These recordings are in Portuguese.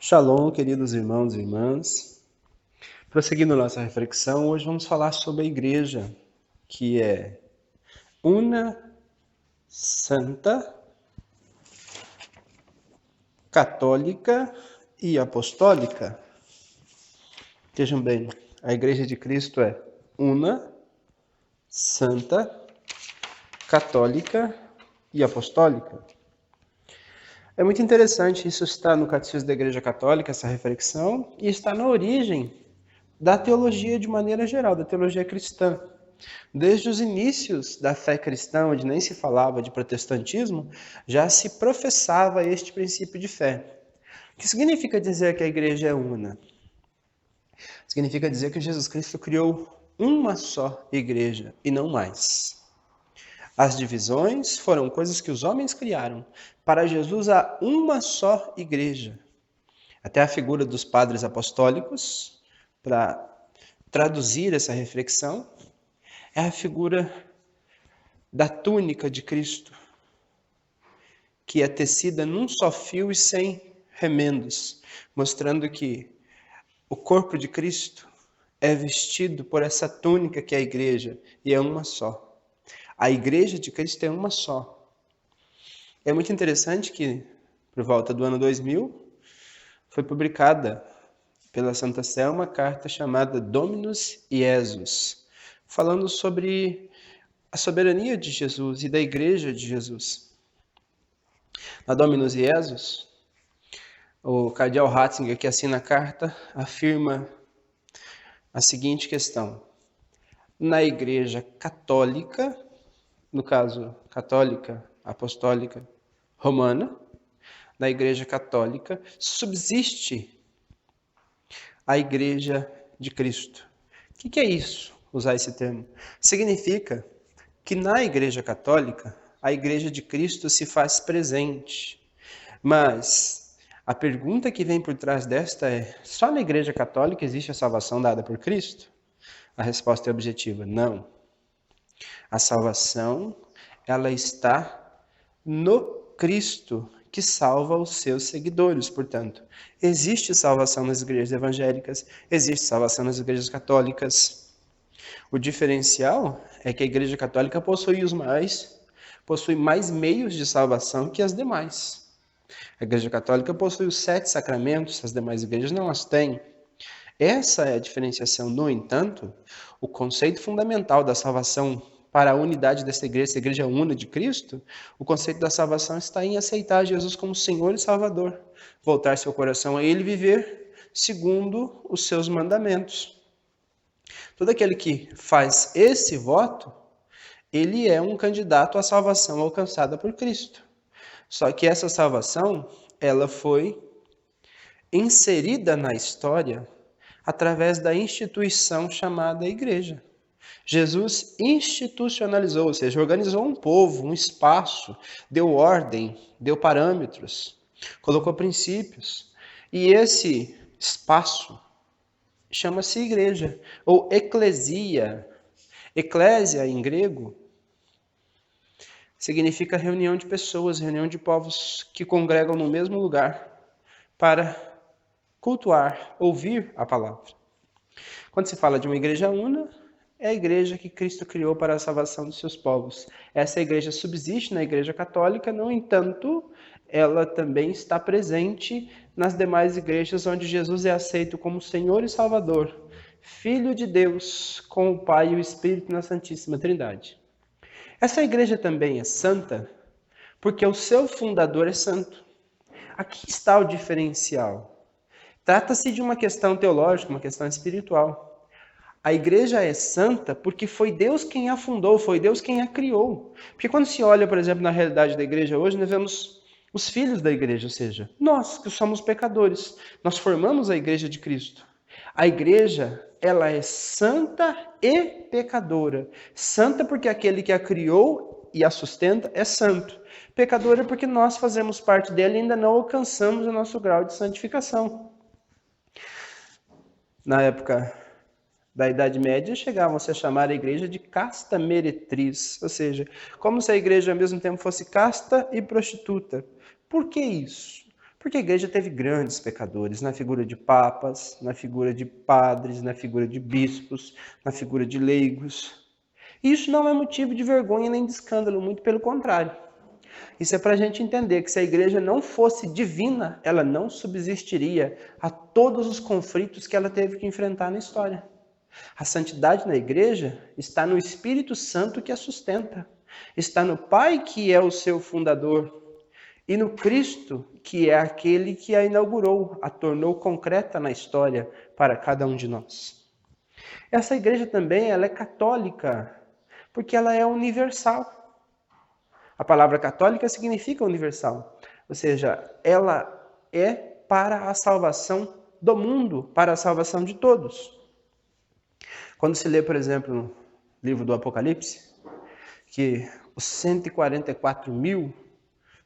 Shalom, queridos irmãos e irmãs. Prosseguindo nossa reflexão, hoje vamos falar sobre a igreja, que é una, santa, católica e apostólica. Vejam bem, a igreja de Cristo é una, santa, católica e apostólica. É muito interessante, isso está no Catecismo da Igreja Católica, essa reflexão, e está na origem da teologia de maneira geral, da teologia cristã. Desde os inícios da fé cristã, onde nem se falava de protestantismo, já se professava este princípio de fé. O que significa dizer que a igreja é una? Significa dizer que Jesus Cristo criou uma só igreja e não mais. As divisões foram coisas que os homens criaram. Para Jesus há uma só igreja. Até a figura dos padres apostólicos, para traduzir essa reflexão, é a figura da túnica de Cristo, que é tecida num só fio e sem remendos, mostrando que o corpo de Cristo é vestido por essa túnica que é a igreja, e é uma só. A igreja de Cristo é uma só. É muito interessante que, por volta do ano 2000, foi publicada pela Santa Sé uma carta chamada Dominus Iesus, falando sobre a soberania de Jesus e da igreja de Jesus. Na Dominus Iesus, o cardeal Ratzinger, que assina a carta, afirma a seguinte questão: na Igreja Católica, no caso católica, apostólica, romana, na Igreja Católica subsiste a Igreja de Cristo. O que é isso, usar esse termo? Significa que na Igreja Católica, a Igreja de Cristo se faz presente, mas a pergunta que vem por trás desta é: só na Igreja Católica existe a salvação dada por Cristo? A resposta é objetiva: não. A salvação, ela está no Cristo, que salva os seus seguidores. Portanto, existe salvação nas igrejas evangélicas, existe salvação nas igrejas católicas. O diferencial é que a Igreja Católica possui mais meios de salvação que as demais. A Igreja Católica possui os 7 sacramentos, as demais igrejas não as têm. Essa é a diferenciação. No entanto, o conceito fundamental da salvação para a unidade dessa igreja, essa igreja una de Cristo, o conceito da salvação está em aceitar Jesus como Senhor e Salvador, voltar seu coração a Ele e viver segundo os seus mandamentos. Todo aquele que faz esse voto, ele é um candidato à salvação alcançada por Cristo. Só que essa salvação, ela foi inserida na história através da instituição chamada igreja. Jesus institucionalizou, ou seja, organizou um povo, um espaço, deu ordem, deu parâmetros, colocou princípios. E esse espaço chama-se igreja, ou eclesia. Eclésia, em grego, significa reunião de pessoas, reunião de povos que congregam no mesmo lugar para cultuar, ouvir a palavra. Quando se fala de uma igreja una, é a igreja que Cristo criou para a salvação dos seus povos. Essa igreja subsiste na Igreja Católica, no entanto, ela também está presente nas demais igrejas onde Jesus é aceito como Senhor e Salvador, Filho de Deus, com o Pai e o Espírito na Santíssima Trindade. Essa igreja também é santa, porque o seu fundador é santo. Aqui está o diferencial. Trata-se de uma questão teológica, uma questão espiritual. A igreja é santa porque foi Deus quem a fundou, foi Deus quem a criou. Porque quando se olha, por exemplo, na realidade da igreja hoje, nós vemos os filhos da igreja, ou seja, nós que somos pecadores. Nós formamos a igreja de Cristo. A igreja, ela é santa e pecadora. Santa porque aquele que a criou e a sustenta é santo. Pecadora porque nós fazemos parte dela e ainda não alcançamos o nosso grau de santificação. Na época da Idade Média, chegavam-se a chamar a igreja de casta meretriz, ou seja, como se a igreja ao mesmo tempo fosse casta e prostituta. Por que isso? Porque a igreja teve grandes pecadores, na figura de papas, na figura de padres, na figura de bispos, na figura de leigos. E isso não é motivo de vergonha nem de escândalo, muito pelo contrário. Isso é para a gente entender que se a igreja não fosse divina, ela não subsistiria a todos os conflitos que ela teve que enfrentar na história. A santidade na igreja está no Espírito Santo que a sustenta, está no Pai que é o seu fundador e no Cristo que é aquele que a inaugurou, a tornou concreta na história para cada um de nós. Essa igreja também ela é católica, porque ela é universal. A palavra católica significa universal, ou seja, ela é para a salvação do mundo, para a salvação de todos. Quando se lê, por exemplo, no livro do Apocalipse, que os 144 mil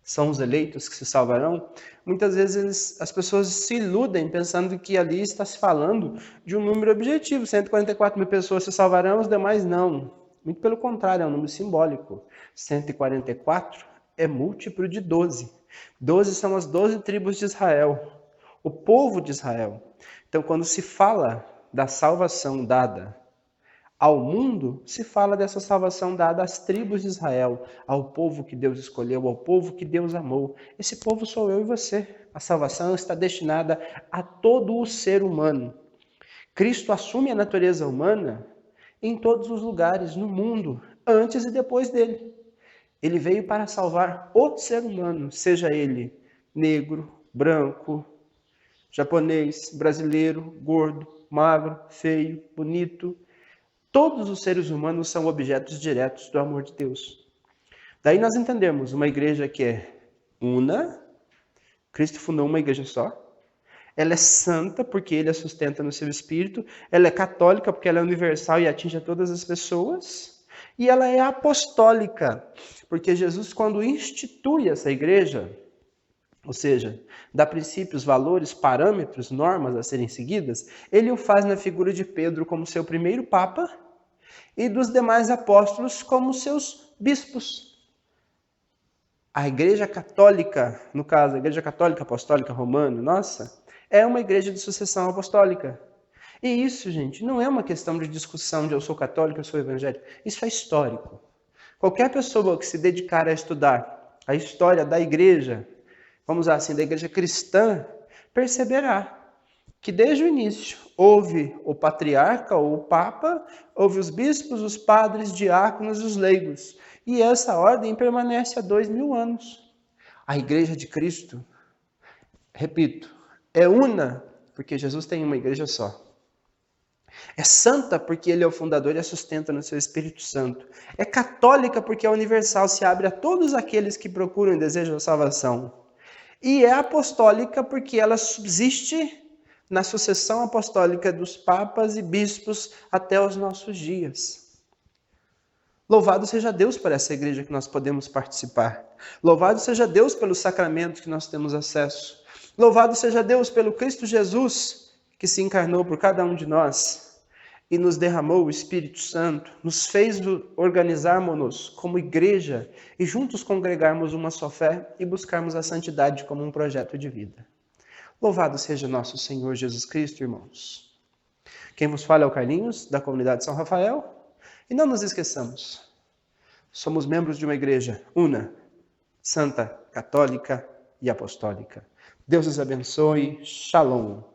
são os eleitos que se salvarão, muitas vezes as pessoas se iludem pensando que ali está se falando de um número objetivo. 144 mil pessoas se salvarão, os demais não. Muito pelo contrário, é um número simbólico. 144 é múltiplo de 12. 12 são as 12 tribos de Israel, o povo de Israel. Então, quando se fala da salvação dada ao mundo, se fala dessa salvação dada às tribos de Israel, ao povo que Deus escolheu, ao povo que Deus amou. Esse povo sou eu e você. A salvação está destinada a todo o ser humano. Cristo assume a natureza humana em todos os lugares, no mundo, antes e depois dele. Ele veio para salvar o ser humano, seja ele negro, branco, japonês, brasileiro, gordo, magro, feio, bonito. Todos os seres humanos são objetos diretos do amor de Deus. Daí nós entendemos uma igreja que é una, Cristo fundou uma igreja só. Ela é santa porque ele a sustenta no seu espírito. Ela é católica porque ela é universal e atinge a todas as pessoas. E ela é apostólica porque Jesus, quando institui essa igreja, ou seja, dá princípios, valores, parâmetros, normas a serem seguidas, ele o faz na figura de Pedro como seu primeiro papa e dos demais apóstolos como seus bispos. A igreja católica, no caso, a igreja católica apostólica romana, nossa, é uma igreja de sucessão apostólica. E isso, gente, não é uma questão de discussão de eu sou católico, eu sou evangélico. Isso é histórico. Qualquer pessoa que se dedicar a estudar a história da igreja, vamos dizer assim, da igreja cristã, perceberá que desde o início houve o patriarca ou o papa, houve os bispos, os padres, diáconos e os leigos. E essa ordem permanece há 2000 anos. A igreja de Cristo, repito, é una porque Jesus tem uma igreja só. É santa porque ele é o fundador e a sustenta no seu Espírito Santo. É católica porque é universal, se abre a todos aqueles que procuram e desejam a salvação. E é apostólica porque ela subsiste na sucessão apostólica dos papas e bispos até os nossos dias. Louvado seja Deus por essa igreja que nós podemos participar. Louvado seja Deus pelos sacramentos que nós temos acesso. Louvado seja Deus pelo Cristo Jesus, que se encarnou por cada um de nós e nos derramou o Espírito Santo, nos fez organizarmos-nos como igreja e juntos congregarmos uma só fé e buscarmos a santidade como um projeto de vida. Louvado seja nosso Senhor Jesus Cristo, irmãos. Quem vos fala é o Carlinhos, da comunidade São Rafael. E não nos esqueçamos, somos membros de uma igreja una, santa, católica e apostólica. Deus os abençoe. Shalom.